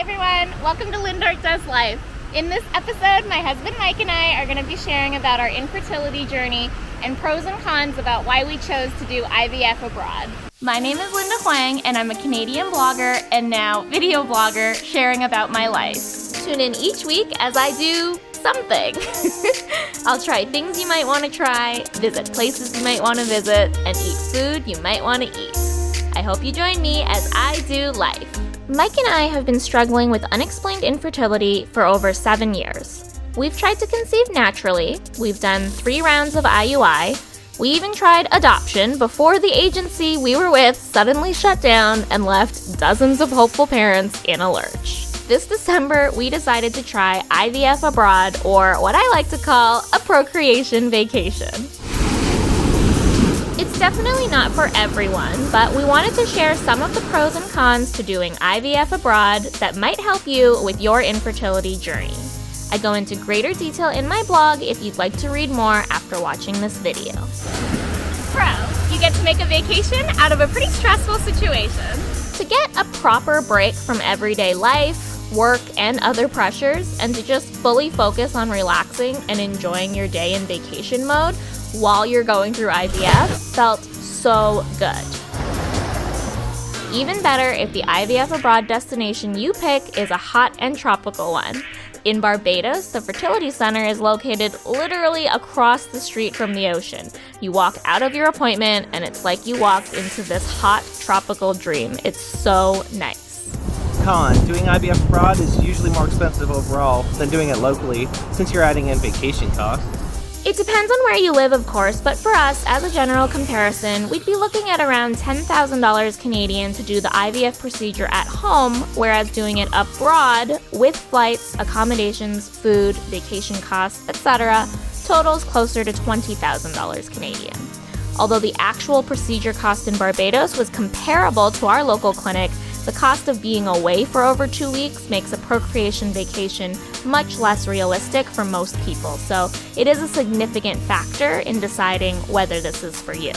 everyone, welcome to Lindork Does Life. In this episode, my husband Mike and I are going to be sharing about our infertility journey and pros and cons about why we chose to do IVF abroad. My name is Linda Huang and I'm a Canadian blogger and now video blogger sharing about my life. Tune in each week as I do something. I'll try things you might want to try, visit places you might want to visit, and eat food you might want to eat. I hope you join me as I do life. Mike and I have been struggling with unexplained infertility for over 7 years. We've tried to conceive naturally, we've done 3 rounds of IUI, we even tried adoption before the agency we were with suddenly shut down and left dozens of hopeful parents in a lurch. This December, we decided to try IVF Abroad, or what I like to call a Procreation Vacation. It's definitely not for everyone, but we wanted to share some of the pros and cons to doing IVF abroad that might help you with your infertility journey. I go into greater detail in my blog if you'd like to read more after watching this video. Pro, you get to make a vacation out of a pretty stressful situation. To get a proper break from everyday life, work, and other pressures, and to just fully focus on relaxing and enjoying your day in vacation mode while you're going through IVF felt so good. Even better if the IVF Abroad destination you pick is a hot and tropical one. In Barbados, the fertility center is located literally across the street from the ocean. You walk out of your appointment and it's like you walked into this hot tropical dream. It's so nice. Con, doing IVF abroad is usually more expensive overall than doing it locally since you're adding in vacation costs. It depends on where you live, of course, but for us, as a general comparison, we'd be looking at around $10,000 Canadian to do the IVF procedure at home, whereas doing it abroad with flights, accommodations, food, vacation costs, etc., totals closer to $20,000 Canadian. Although the actual procedure cost in Barbados was comparable to our local clinic, the cost of being away for over 2 weeks makes a procreation vacation much less realistic for most people, so it is a significant factor in deciding whether this is for you.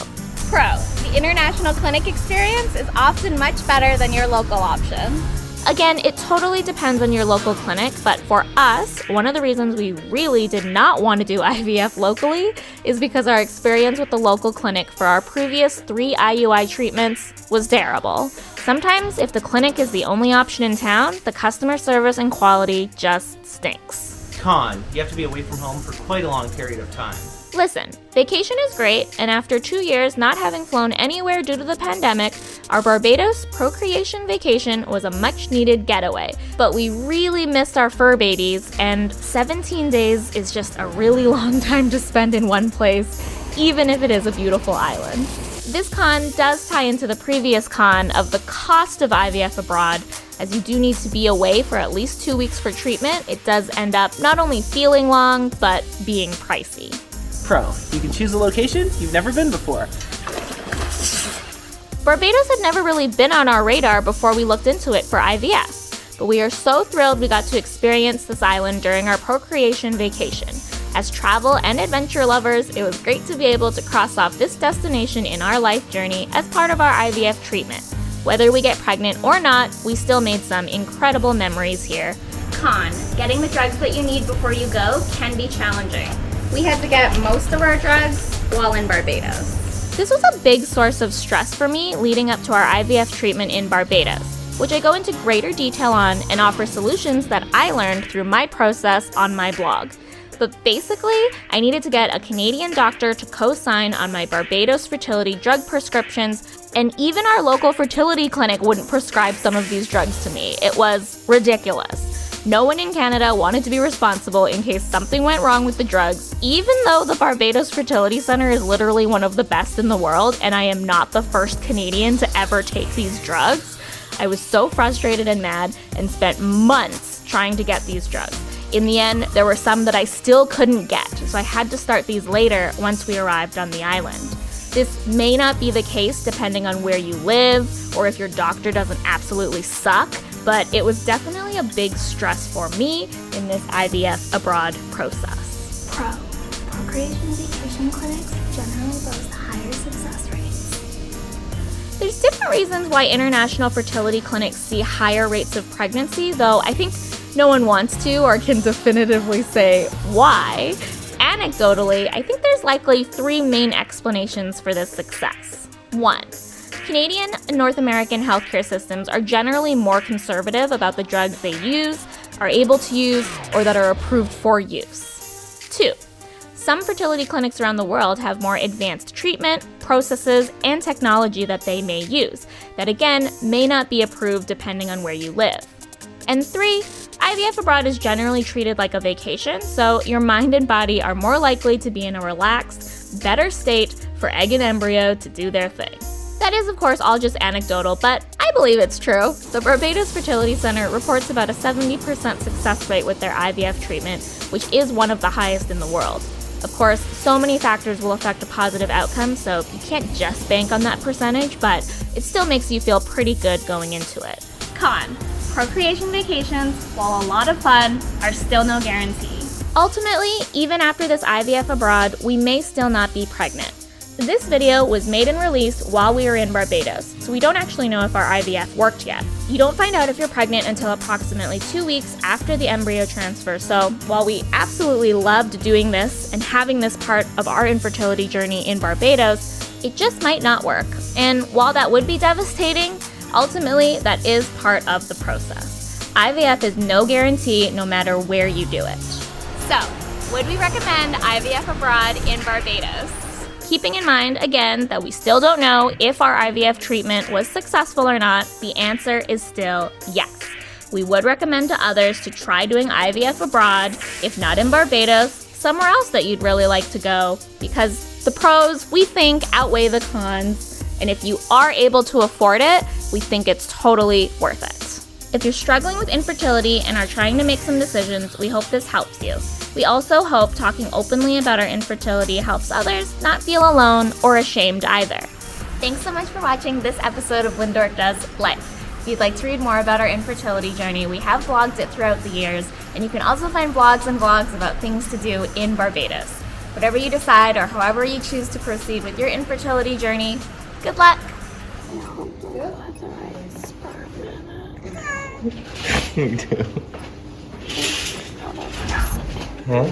Pro, the international clinic experience is often much better than your local option. Again, it totally depends on your local clinic, but for us, one of the reasons we really did not want to do IVF locally is because our experience with the local clinic for our previous 3 IUI treatments was terrible. Sometimes, if the clinic is the only option in town, the customer service and quality just stinks. Con, you have to be away from home for quite a long period of time. Listen, vacation is great, and after 2 years not having flown anywhere due to the pandemic, our Barbados Procreation Vacation was a much-needed getaway. But we really missed our fur babies, and 17 days is just a really long time to spend in one place, even if it is a beautiful island. This con does tie into the previous con of the cost of IVF abroad. As you do need to be away for at least 2 weeks for treatment, it does end up not only feeling long, but being pricey. Pro, you can choose a location you've never been before. Barbados had never really been on our radar before we looked into it for IVF, but we are so thrilled we got to experience this island during our procreation vacation. As travel and adventure lovers, it was great to be able to cross off this destination in our life journey as part of our IVF treatment. Whether we get pregnant or not, we still made some incredible memories here. Con, getting the drugs that you need before you go can be challenging. We had to get most of our drugs while in Barbados. This was a big source of stress for me leading up to our IVF treatment in Barbados, which I go into greater detail on and offer solutions that I learned through my process on my blog. But basically, I needed to get a Canadian doctor to co-sign on my Barbados fertility drug prescriptions, and even our local fertility clinic wouldn't prescribe some of these drugs to me. It was ridiculous. No one in Canada wanted to be responsible in case something went wrong with the drugs, even though the Barbados Fertility Center is literally one of the best in the world, and I am not the first Canadian to ever take these drugs. I was so frustrated and mad and spent months trying to get these drugs. In the end, there were some that I still couldn't get, so I had to start these later once we arrived on the island. This may not be the case depending on where you live or if your doctor doesn't absolutely suck, but it was definitely a big stress for me in this IVF abroad process. Pro, procreation vacation clinics generally boast higher success rates. There's different reasons why international fertility clinics see higher rates of pregnancy, though I think no one wants to or can definitively say why. Anecdotally, I think there's likely three main explanations for this success. 1. Canadian and North American healthcare systems are generally more conservative about the drugs they use, are able to use, or that are approved for use. 2. Some fertility clinics around the world have more advanced treatment, processes, and technology that they may use, that again may not be approved depending on where you live. And 3, IVF abroad is generally treated like a vacation, so your mind and body are more likely to be in a relaxed, better state for egg and embryo to do their thing. That is, of course, all just anecdotal, but I believe it's true. The Barbados Fertility Center reports about a 70% success rate with their IVF treatment, which is one of the highest in the world. Of course, so many factors will affect a positive outcome, so you can't just bank on that percentage, but it still makes you feel pretty good going into it. Con: procreation vacations, while a lot of fun, are still no guarantee. Ultimately, even after this IVF abroad, we may still not be pregnant. This video was made and released while we were in Barbados, so we don't actually know if our IVF worked yet. You don't find out if you're pregnant until approximately 2 weeks after the embryo transfer, so while we absolutely loved doing this and having this part of our infertility journey in Barbados, it just might not work. And while that would be devastating, ultimately that is part of the process. IVF is no guarantee no matter where you do it. So, would we recommend IVF abroad in Barbados? Keeping in mind, again, that we still don't know if our IVF treatment was successful or not, the answer is still yes. We would recommend to others to try doing IVF abroad, if not in Barbados, somewhere else that you'd really like to go, because the pros, we think, outweigh the cons, and if you are able to afford it, we think it's totally worth it. If you're struggling with infertility and are trying to make some decisions, we hope this helps you. We also hope talking openly about our infertility helps others not feel alone or ashamed either. Thanks so much for watching this episode of Lindork Does Life. If you'd like to read more about our infertility journey, we have blogged it throughout the years, and you can also find blogs and vlogs about things to do in Barbados. Whatever you decide or however you choose to proceed with your infertility journey, good luck! You do. Huh?